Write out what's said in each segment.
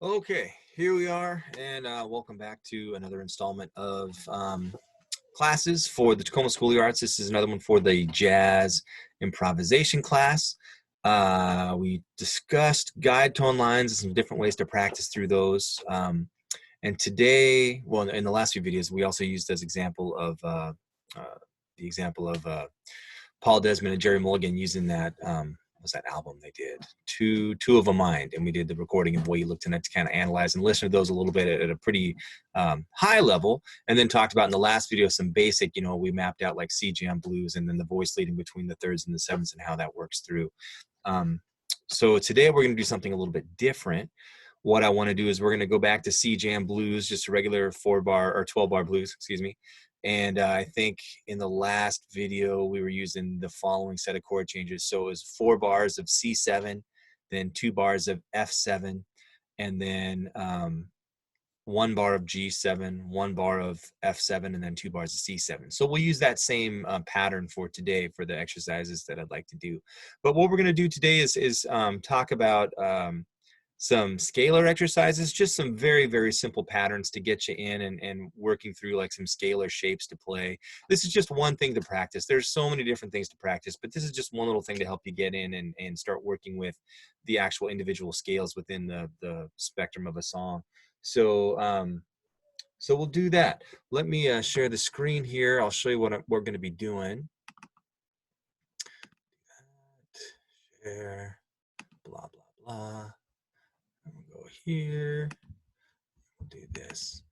Okay, here we are, and welcome back to another installment of classes for the Tacoma School of the Arts. This is another one for the jazz improvisation class. We discussed guide tone lines and some different ways to practice through those. And today, well, in the last few videos, we also used as example of Paul Desmond and Jerry Mulligan using that. Was that album they did, two of a Mind, and we did the recording of what you looked in it to kind of analyze and listen to those a little bit at a pretty high level, and then talked about in the last video some basic, we mapped out like C jam blues and then the voice leading between the thirds and the sevenths and how that works through. So today we're going to do something a little bit different. What I want to do is we're going to go back to C jam blues, just a regular 4-bar or 12-bar blues, excuse me. And I think in the last video, we were using the following set of chord changes. So it was 4 bars of C7, then 2 bars of F7, and then 1 bar of G7, 1 bar of F7, and then 2 bars of C7. So we'll use that same pattern for today for the exercises that I'd like to do. But what we're going to do today is talk about some scalar exercises, just some very, very simple patterns to get you in and working through like some scalar shapes to play. This is just one thing to practice. There's so many different things to practice, but this is just one little thing to help you get in and start working with the actual individual scales within the spectrum of a song. So so we'll do that. Let me share the screen here. I'll show you what we're going to be doing. Share, blah, blah, blah. We'll go here, we'll do this.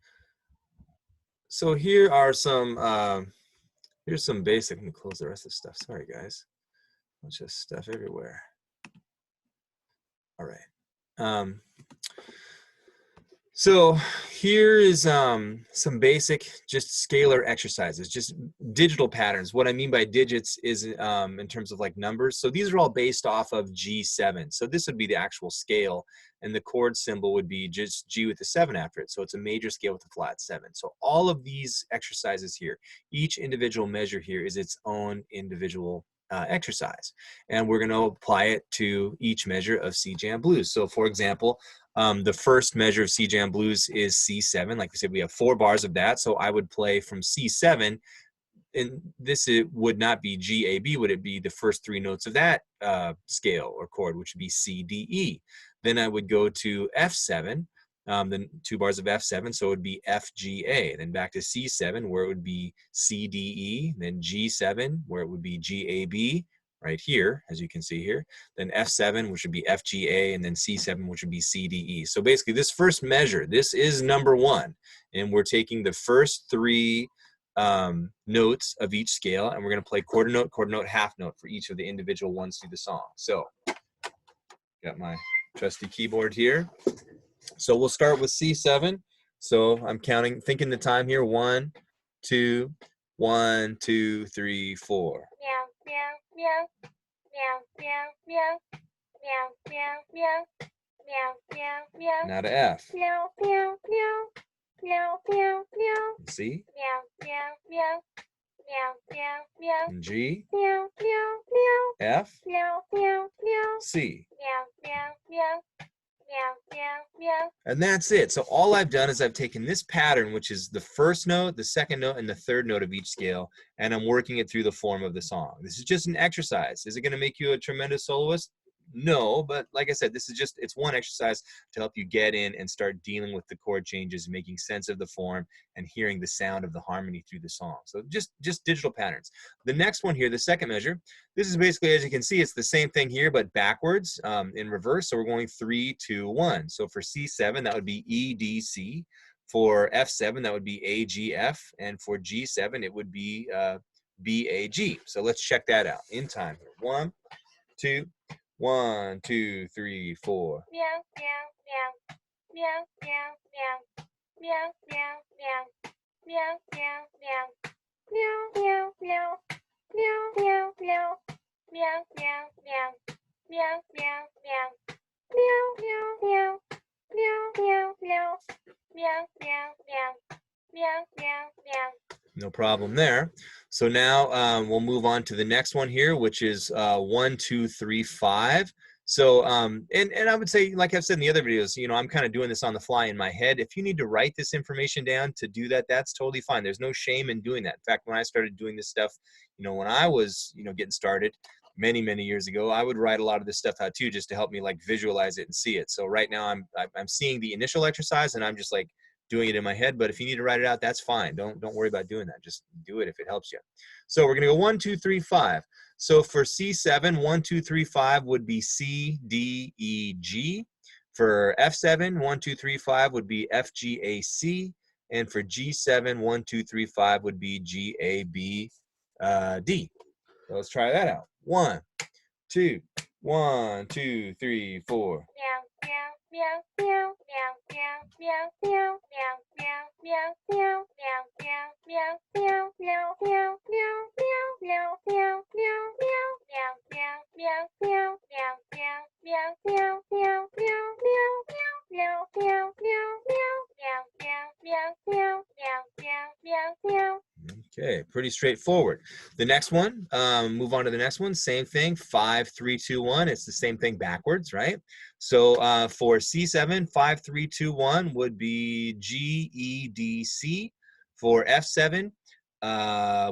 So here are some, here's some basic, let me close the rest of the stuff. Sorry guys, bunch of stuff everywhere. All right. So here is some basic, just scalar exercises, just digital patterns. What I mean by digits is in terms of like numbers. So these are all based off of G7. So this would be the actual scale, and the chord symbol would be just G with a 7 after it. So it's a major scale with a flat 7. So all of these exercises here, each individual measure here is its own individual exercise. And we're going to apply it to each measure of C jam blues. So for example, the first measure of C jam blues is C7. Like we said, we have 4 bars of that. So I would play from C7, and this would not be G, A, B. Would it be the first 3 notes of that scale or chord, which would be C, D, E. Then I would go to F7, then 2 bars of F7, so it would be F, G, A. Then back to C7, where it would be C, D, E. Then G7, where it would be G, A, B. Right here, as you can see here, then F7, which would be F, G, A, and then C7, which would be C, D, E. So basically this first measure, this is number 1, and we're taking the first 3 notes of each scale, and we're going to play quarter note, half note for each of the individual ones through the song. So got my trusty keyboard here. So we'll start with C7. So I'm counting, thinking the time here, 1, 2, 1, 2, 3, 4. Meow, meow, meow, meow, meow, meow, meow, meow, meow, meow, meow. Now to F. Meow, meow, meow, meow, meow, meow. C. Meow, meow, meow, meow, meow, meow. And G. Meow, meow, meow. F. Meow, meow, meow. C. Meow, meow, meow. Meow, meow, meow. And that's it. So all I've done is I've taken this pattern, which is the first note, the second note, and the third note of each scale, and I'm working it through the form of the song. This is just an exercise. Is it going to make you a tremendous soloist? No, but like I said, this is just, it's one exercise to help you get in and start dealing with the chord changes, making sense of the form, and hearing the sound of the harmony through the song. So just digital patterns. The next one here, the second measure, this is basically, as you can see, it's the same thing here, but backwards in reverse. So we're going 3, 2, 1. So for C7, that would be E, D, C. For F7, that would be A, G, F. And for G7, it would be B, A, G. So let's check that out in time here. 1, 2, 1, 2, 3, 4. Meow, meow, meow. Meow, meow, meow. Meow, meow, meow. Meow, meow, meow. Meow, meow, meow. Meow, meow, meow. Meow, meow, meow. Meow, meow, meow. Meow, meow, meow. Meow, meow, meow. Meow, meow, meow. Meow, meow, meow. No problem there. So now we'll move on to the next one here, which is 1, 2, 3, 5. So, and I would say, like I've said in the other videos, you know, I'm kind of doing this on the fly in my head. If you need to write this information down to do that, that's totally fine. There's no shame in doing that. In fact, when I started doing this stuff, you know, when I was, you know, getting started many, many years ago, I would write a lot of this stuff out too, just to help me like visualize it and see it. So right now I'm seeing the initial exercise and I'm just like doing it in my head. But if you need to write it out, that's fine. Don't worry about doing that. Just do it if it helps you. So we're gonna go 1, 2, 3, 5. So for C7, 1, 2, 3, 5 would be C, D, E, G. For F7, 1, 2, 3, 5 would be F, G, A, C. And for G7, 1, 2, 3, 5 would be G, A, B, D. So let's try that out. 1, 2, 1, 2, 3, 4. Okay, pretty straightforward. The next one, move on to the next one. Same thing, 5, 3, 2, 1. It's the same thing backwards, right? So for C7, 5, 3, 2, 1 would be G, E, D, C. For F7,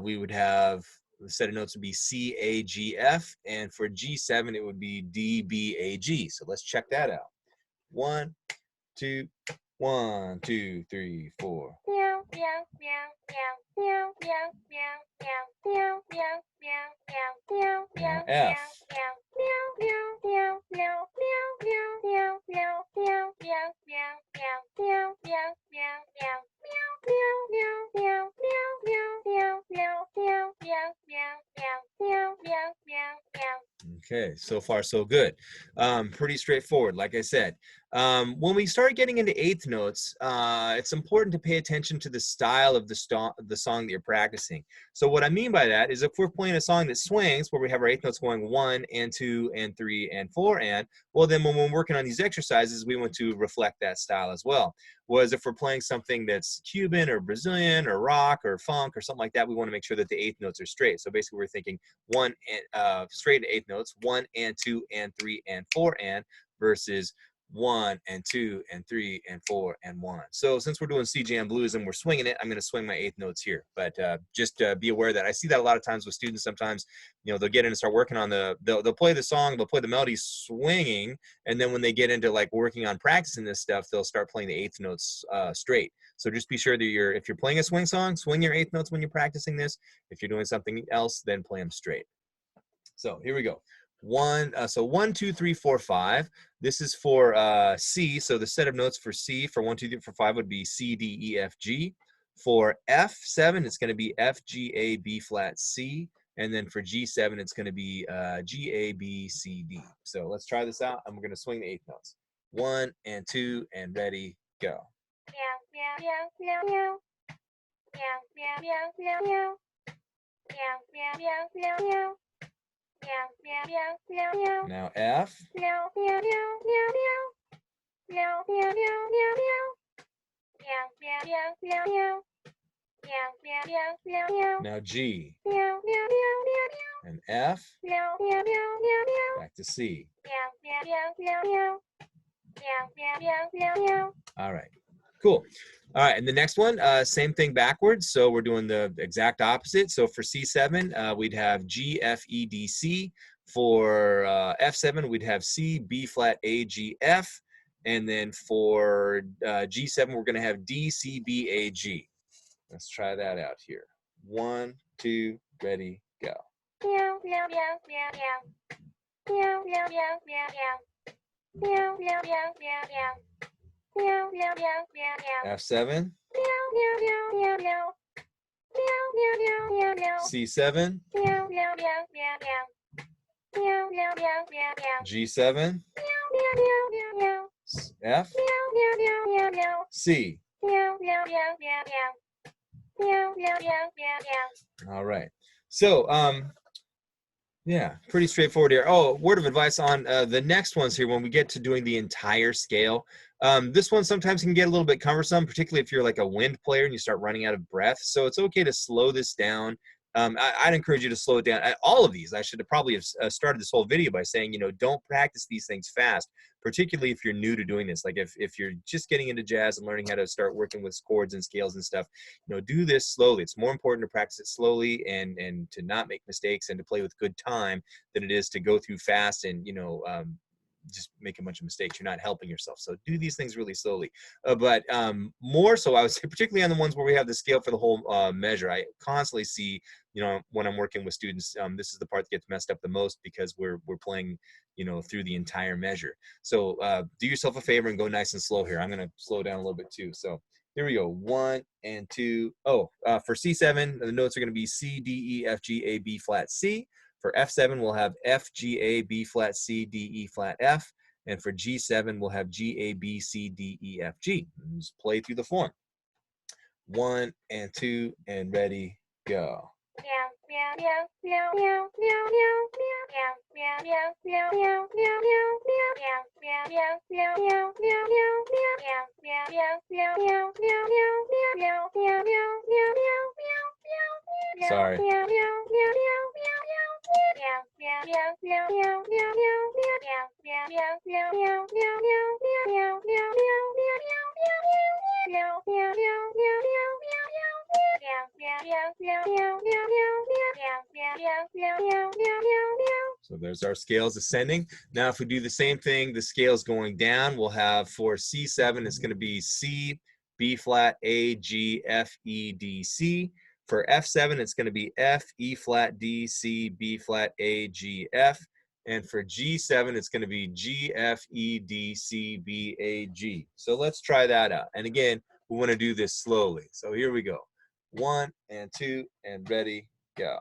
we would have the set of notes would be C, A, G, F. And for G7, it would be D, B, A, G. So let's check that out. 1, 2, 1, 2, 3, 4. Now F. Okay, so far so good. Pretty straightforward, like I said. When we start getting into eighth notes, it's important to pay attention to the style of the song that you're practicing. So what I mean by that is if we're playing a song that swings, where we have our eighth notes going 1 and 2 and 3 and 4 and, well then when we're working on these exercises, we want to reflect that style as well. Whereas if we're playing something that's Cuban or Brazilian or rock or funk or something like that, we want to make sure that the eighth notes are straight. So basically we're thinking straight eighth notes, 1 and 2 and 3 and 4 and, versus 1 and 2 and 3 and 4 and 1. So since we're doing C jam blues and we're swinging it, I'm going to swing my eighth notes here. But just be aware that I see that a lot of times with students. Sometimes, you know, they'll get in and start working on they'll play the song, they'll play the melody swinging, and then when they get into like working on practicing this stuff, they'll start playing the eighth notes straight. So just be sure that if you're playing a swing song, swing your eighth notes when you're practicing this. If you're doing something else, then play them straight. So here we go. 1, 2, 3, 4, 5. This is for C. So the set of notes for C for 1, 2, 3, 4, 5 would be C, D, E, F, G. For F7, it's going to be F, G, A, B flat, C. And then for G7, it's going to be G, A, B, C, D. So let's try this out. I'm going to swing the eighth notes. 1 and 2 and ready, go. Now F. Now G. And F. Back to C. All right. Cool. All right, and the next one, same thing backwards. So we're doing the exact opposite. So for C7, we'd have G, F, E, D, C. For F7, we'd have C, B flat, A, G, F. And then for G7, we're going to have D, C, B, A, G. Let's try that out here. 1, 2, ready, go. F7. C7. G7. F. C. All right. So, yeah, pretty straightforward here. Oh, word of advice on the next ones here when we get to doing the entire scale. This one sometimes can get a little bit cumbersome, particularly if you're like a wind player and you start running out of breath. So it's okay to slow this down I'd encourage you to slow it down. All of these, I should have probably have started this whole video by saying, you know, don't practice these things fast, particularly if you're new to doing this. Like if you're just getting into jazz and learning how to start working with chords and scales and stuff, you know, do this slowly. It's more important to practice it slowly and to not make mistakes and to play with good time than it is to go through fast and, you know, just make a bunch of mistakes. You're not helping yourself. So do these things really slowly. But more so, I would say, particularly on the ones where we have the scale for the whole measure, I constantly see, you know, when I'm working with students, this is the part that gets messed up the most because we're playing, you know, through the entire measure. So do yourself a favor and go nice and slow here. I'm going to slow down a little bit too. So here we go. 1 and 2. Oh, for C7, the notes are going to be C, D, E, F, G, A, B flat, C. For F7, we'll have F, G, A, B flat, C, D, E flat, F. And for G7, we'll have G, A, B, C, D, E, F, G. And just play through the form. 1 and 2 and ready, go. Sorry. So there's our scales ascending. Now if we do the same thing, the scales going down, we'll have for C7, it's going to be C, B flat, A, G, F, E, D, C. For F7, it's going to be F, E flat, D, C, B flat, A, G, F. And for G7, it's going to be G, F, E, D, C, B, A, G. So let's try that out. And again, we want to do this slowly. So here we go. 1 and 2 and ready, go.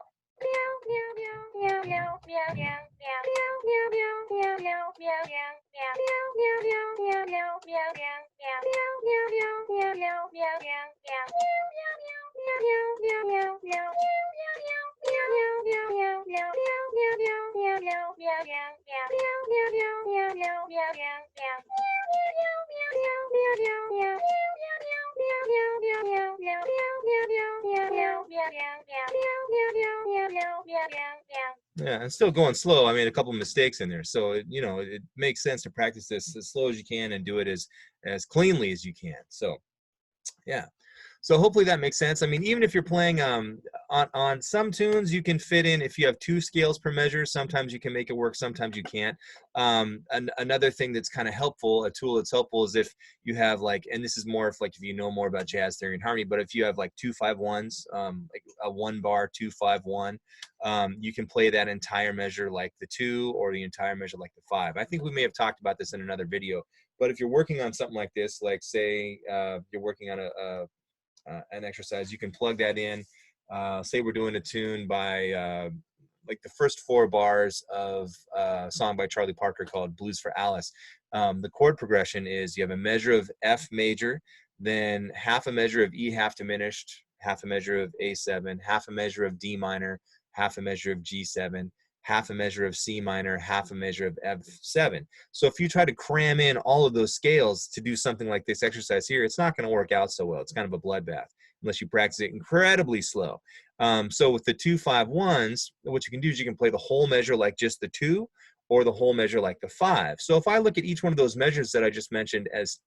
Yeah, it's still going slow. I made a couple mistakes in there, so you know, it makes sense to practice this as slow as you can and do it as cleanly as you can. So yeah, so hopefully that makes sense. I mean, even if you're playing on some tunes, you can fit in, if you have 2 scales per measure, sometimes you can make it work, sometimes you can't. Another thing that's kind of helpful, a tool that's helpful, is if you have like, and this is more if like if you know more about jazz theory and harmony, but if you have like 2-5-1s, like a 1-bar 2-5-1, you can play that entire measure like the 2 or the entire measure like the 5. I think we may have talked about this in another video, but if you're working on something like this, like say you're working on an exercise, you can plug that in. Say we're doing a tune by like the first 4 bars of a song by Charlie Parker called Blues for Alice. The chord progression is you have a measure of F major, then half a measure of E half diminished, half a measure of A7, half a measure of D minor, half a measure of G7, half a measure of C minor, half a measure of F7. So if you try to cram in all of those scales to do something like this exercise here, it's not going to work out so well. It's kind of a bloodbath unless you practice it incredibly slow. So with the 2-5-1s, what you can do is you can play the whole measure like just the 2, or the whole measure like the 5. So if I look at each one of those measures that I just mentioned as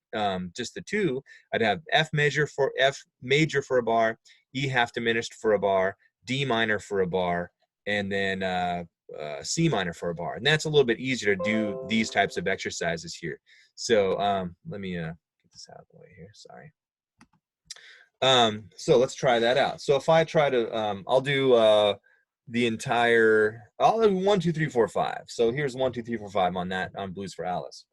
just the 2, I'd have F major for a bar, E half diminished for a bar, D minor for a bar, and then C minor for a bar. And that's a little bit easier to do these types of exercises here. So let me get this out of the way here. Sorry. So let's try that out. So if I try to, I'll do the entire, I'll do 1, 2, 3, 4, 5. So here's 1, 2, 3, 4, 5 on that, on Blues for Alice.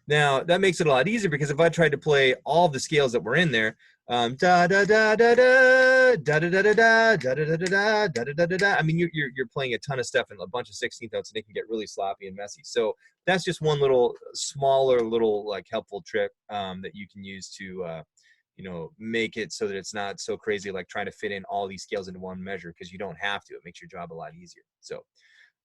Now that makes it a lot easier because if I tried to play all the scales that were in there, da da da da da da da da da da da da da da da da da da. I mean, you're playing a ton of stuff in a bunch of 16th notes, and it can get really sloppy and messy. So that's just one little smaller little like helpful trick that you can use to you know, make it so that it's not so crazy like trying to fit in all these scales into one measure, because you don't have to. It makes your job a lot easier. So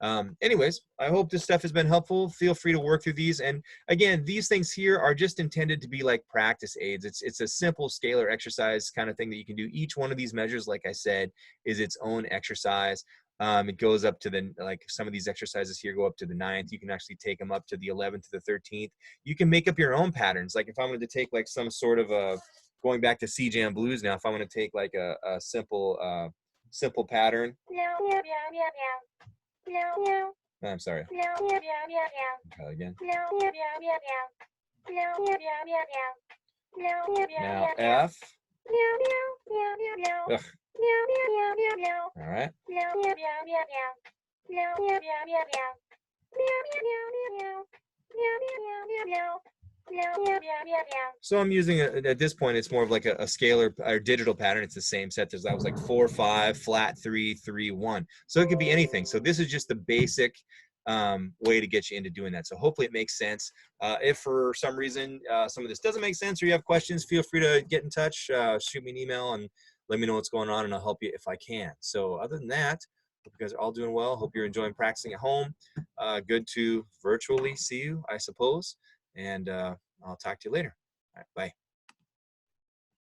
Anyways, I hope this stuff has been helpful. Feel free to work through these. And again, these things here are just intended to be like practice aids. It's a simple scalar exercise kind of thing that you can do. Each one of these measures, like I said, is its own exercise. It goes up to the, like some of these exercises here go up to the 9th. You can actually take them up to the 11th to the 13th. You can make up your own patterns. Like if I wanted to take like some sort of a, going back to C Jam Blues now, if I want to take like a simple pattern. I'm sorry. Try again. Now F. Ugh. All right. So I'm using at this point, it's more of like a scalar or digital pattern. It's the same set. That was like 4, 5, flat 3, 3, 1. So it could be anything. So this is just the basic way to get you into doing that. So hopefully it makes sense. If for some reason some of this doesn't make sense or you have questions, feel free to get in touch, shoot me an email and let me know what's going on and I'll help you if I can. So other than that, hope you guys are all doing well. Hope you're enjoying practicing at home. Good to virtually see you, I suppose. And I'll talk to you later. All right, bye.